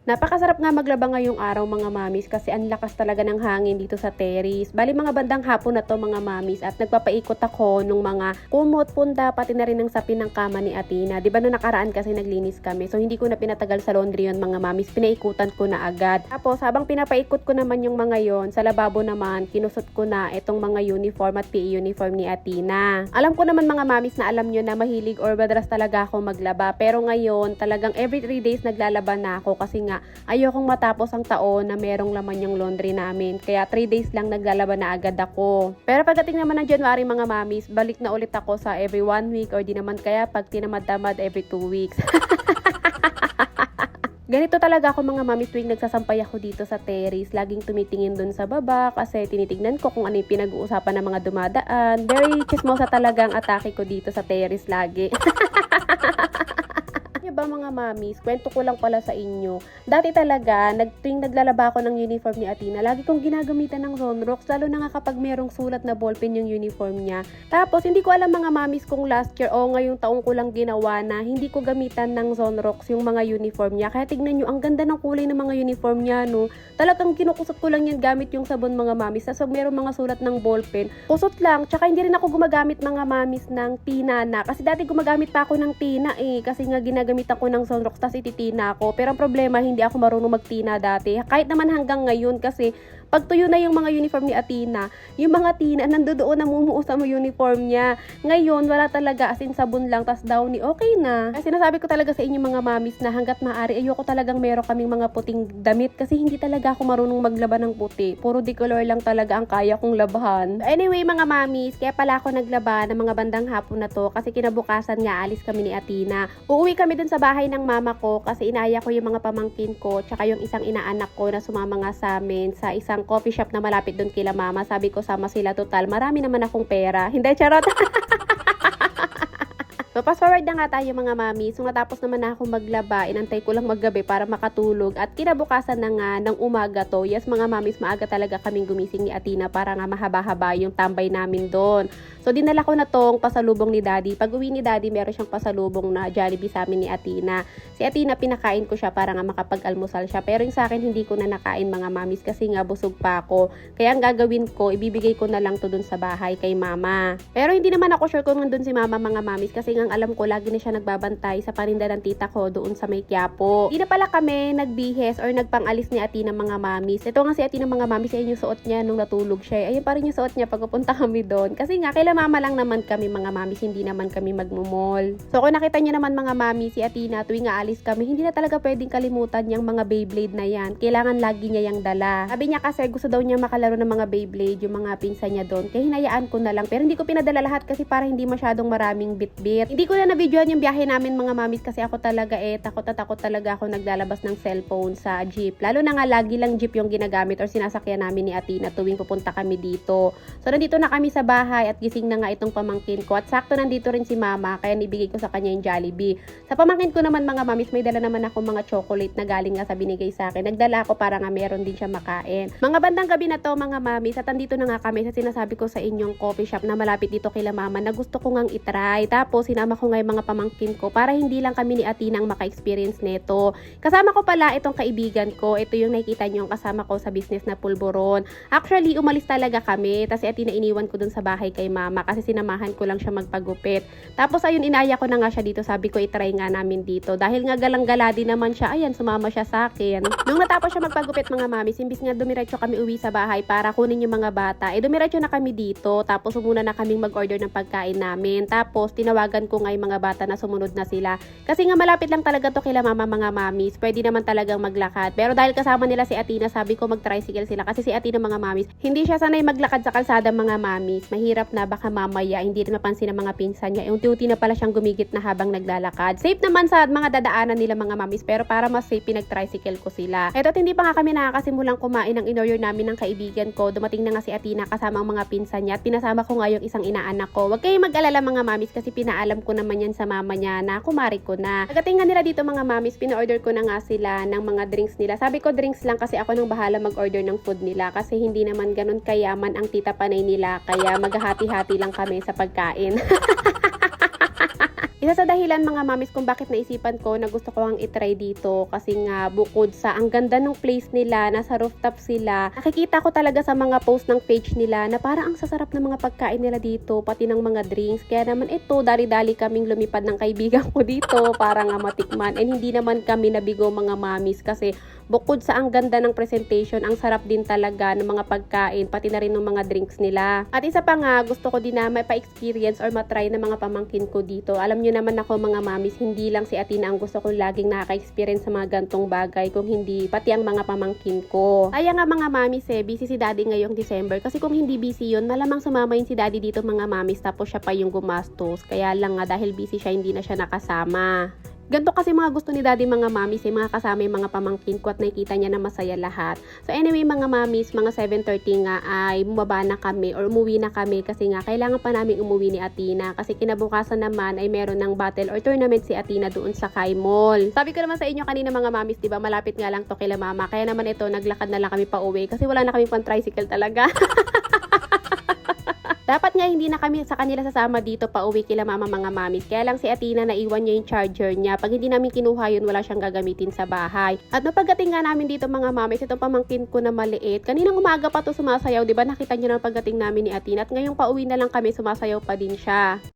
Napakasarap nga maglaba ngayong araw mga mamis kasi ang lakas talaga ng hangin dito sa terrace. Bali mga bandang hapon na to mga mamis at nagpapaikot ako nung mga kumot, punda, pati na rin ng sapin ng kama ni Atina. Di ba no nakaraan kasi naglinis kami so hindi ko na pinatagal sa laundry yun mga mamis, pinaikutan ko na agad. Tapos habang pinapaikot ko naman yung mga yon sa lababo naman, kinusot ko na itong mga uniform at PE uniform ni Atina. Alam ko naman mga mamis na alam nyo na mahilig or madalas talaga ako maglaba pero ngayon talagang every 3 days naglalaba na ako kasi nga ayokong matapos ang taon na merong laman yung laundry namin. Kaya 3 days lang naglalaba na agad ako. Pero pagdating naman ng January mga mamis, balik na ulit ako sa every 1 week or di naman kaya pag tinamad-tamad every 2 weeks. Ganito talaga ako mga mami tuwing nagsasampay ako dito sa terrace. Laging tumitingin dun sa baba kasi tinitignan ko kung ano yung pinag-uusapan ng mga dumadaan. Very chismosa talaga ang atake ko dito sa terrace lagi. Ba mga mamis, kwento ko lang pala sa inyo. Dati talaga, tuwing naglalaba ako ng uniform ni Atina, lagi kong ginagamitan ng Zonrox, lalo na nga kapag merong sulat na ballpen yung uniform niya. Tapos, hindi ko alam mga mamis kung last year o ngayong taong ko lang ginawa na hindi ko gamitan ng Zonrox yung mga uniform niya. Kaya tignan nyo, ang ganda ng kulay ng mga uniform niya, no? Talagang kinukusot ko lang yan gamit yung sabon mga mamis. Tapos, merong mga sulat ng ballpen, kusot lang. Tsaka, hindi rin ako gumagamit mga mamis ng tina na. Kasi dati gumagamit pa ako ng tina kasi nga ginagamit ako ng Zonrox tas ititina ako. Pero ang problema, hindi ako marunong magtina dati. Kahit naman hanggang ngayon kasi pag tuyo na yung mga uniform ni Atina, yung mga tina nandoon namumuo sa mga uniform niya. Ngayon, wala talaga, as in sabon lang, tas downy, okay na. Kasi nasabi ko talaga sa inyo mga mamis na hanggat maaari, ayoko talagang meron kaming mga puting damit kasi hindi talaga ako marunong maglaba ng puti. Puro decolor lang talaga ang kaya kong labahan. Anyway mga mamis, kaya pala ako naglaba ng mga bandang hapon na to kasi kinabukasan nga alis kami ni Atina. Uuwi kami dun sa bahay ng mama ko kasi inaya ko yung mga pamangkin ko tsaka yung isang inaanak ko na sumama nga sa amin sa isang coffee shop na malapit doon kila mama. Sabi ko sama sila, total marami naman akong pera. Hindi, charot. So, fast forward na nga tayo mga mami. So, natapos naman na ako maglaba. Inantay ko lang maggabi para makatulog. At kinabukasan na nga ng umaga to. Yes, mga mamis, maaga talaga kaming gumising ni Atina para nga mahaba-haba yung tambay namin doon. So, dinala ko na tong pasalubong ni Daddy. Pag uwi ni Daddy, meron siyang pasalubong na Jollibee sa amin ni Atina. Si Atina, pinakain ko siya para nga makapag-almusal siya. Pero yung sa akin, hindi ko na nakain mga mamis kasi nga busog pa ako. Kaya ang gagawin ko, ibibigay ko na lang to dun sa bahay kay mama. Pero hindi naman ako sure kung nandun si mama mga mamis kasi nga alam ko lagi na siya nagbabantay sa paninda ng tita ko doon sa may Quiapo. Di na pala kami nagbihes or nagpangalis ni Atina mga mamis. Ito nga si Atina mga mamis, ayun yung suot niya nung natulog siya. Ayun pa rin yung suot niya pag pupunta kami doon. Kasi nga kaila mama lang naman kami mga mamis, hindi naman kami magmumol. So kung nakita niyo naman mga mami si Atina tuwing aalis kami, hindi na talaga pwedeng kalimutan yung mga Beyblade na yan. Kailangan lagi niya yung dala. Sabi niya kasi gusto daw niya makalaro ng mga Beyblade, yung mga pinsan niya doon. Kaya hinayaan ko na lang. Pero hindi ko pinadala lahat kasi para hindi masyadong maraming bit-bit. Hindi ko na na-videoan yung biyahe namin mga mamis kasi ako talaga takot na takot talaga ako naglalabas ng cellphone sa jeep. Lalo na nga lagi lang jeep yung ginagamit or sinasakyan namin ni Atina tuwing pupunta kami dito. So nandito na kami sa bahay at gising na nga itong pamangkin ko at sakto nandito rin si mama kaya nibigay ko sa kanya yung Jollibee. Sa pamangkin ko naman mga mamis, may dala naman ako mga chocolate na galing nga sa binigay sa akin. Nagdala ako para nga meron din siya makain. Mga bandang gabi na to mga mamis at andito na nga kami sa sinasabi ko sa inyong coffee shop na malapit dito kila mama na gusto ko ngang itry. Tapos sinama ko nga yung mga pamangkin ko para hindi lang kami ni Atina ang maka-experience nito. Kasama ko pala itong kaibigan ko. Ito yung nakikita nyo yung kasama ko sa business na pulburon. Actually, umalis talaga kami. Tapos si Atina iniwan ko dun sa bahay kay mama kasi sinamahan ko lang siya magpagupit. Tapos ayun, inaya ko na nga siya dito. Sabi ko itry nga namin dito. Dahil nga galang-gala din naman siya, ayan, sumama siya sa akin. Nung natapos siya magpagupit mga mamis, imbis nga dumiretso kami uwi sa bahay para kunin yung mga bata, dumiretso na kami dito. Tapos umuna na kaming mag-order ng pagkain namin. Tapos tinawagan ko nga yung mga bata na sumunod na sila. Kasi nga malapit lang talaga to kila mama mga mamis. Pwede naman talagang maglakad. Pero dahil kasama nila si Atina, sabi ko mag-tricycle sila. Kasi si Atina mga mamis, hindi siya sanay maglakad sa kalsada mga mamis. Mahirap na baka mamaya hindi rin mapansin ng mga pinsan niya. Unti-unti na pala siyang gumigit na habang naglalakad. Safe naman sa mga dadaanan nila mga mamis. Pero para mas safe, pinag-tricycle ko sila. Eto, hindi pa nga kami nakakasimulang kumain ng in-order namin ng kaibigan ko. Dumating na nga si Atina kasama ang mga pinsan niya. At pinasama ko nga yung isang inaanak ko. Huwag kayong mag-alala mga mamis kasi pinaalam ko naman yan sa mama niya na kumari ko na. Pagdating nga nila dito mga mamis, pina-order ko na nga sila ng mga drinks nila. Sabi ko drinks lang kasi ako nang bahala mag-order ng food nila kasi hindi naman ganun kayaman ang tita panay nila kaya maghahati-hati lang kami sa pagkain. Isa sa dahilan mga mamis kung bakit naisipan ko na gusto ko ang itry dito kasi nga bukod sa ang ganda ng place nila, nasa rooftop sila, nakikita ko talaga sa mga post ng page nila na parang ang sasarap ng mga pagkain nila dito, pati ng mga drinks. Kaya naman ito, dali-dali kaming lumipad ng kaibigan ko dito para nga matikman. And hindi naman kami nabigo mga mamis kasi bukod sa ang ganda ng presentation, ang sarap din talaga ng mga pagkain, pati na rin ng mga drinks nila. At isa pa nga, gusto ko din na may pa-experience or matry ng mga pamangkin ko dito. Alam nyo naman ako mga mamis, hindi lang si Athena ang gusto ko laging nakaka-experience sa mga gantong bagay, kung hindi, pati ang mga pamangkin ko. Kaya nga mga mamis busy si daddy ngayong December. Kasi kung hindi busy yun, malamang sumama yun si daddy dito mga mamis, tapos siya pa yung gumastos. Kaya lang nga dahil busy siya, hindi na siya nakasama. Ganto kasi mga gusto ni daddy mga mamis, mga kasama yung mga pamangkin ko at nakikita niya na masaya lahat. So anyway mga mamis, mga 7:30 nga ay bumaba na kami or umuwi na kami kasi nga kailangan pa namin umuwi ni Athena kasi kinabukasan naman ay meron ng battle or tournament si Athena doon sa Kai Mall. Sabi ko naman sa inyo kanina mga mamis, diba malapit nga lang to kila mama, kaya naman ito naglakad na lang kami pa uwi kasi wala na kami pang tricycle talaga. Dapat nga hindi na kami sa kanila sasama dito pa uwi kila mama mga mamis. Kaya lang si Athena naiwan niya yung charger niya. Pag hindi namin kinuha yun, wala siyang gagamitin sa bahay. At napagating nga namin dito mga mamis, itong pamangkin ko na maliit. Kaninang umaga pa to sumasayaw, 'di ba? Nakita niyo na pagdating namin ni Athena. At ngayong pauwi na lang kami, sumasayaw pa din siya.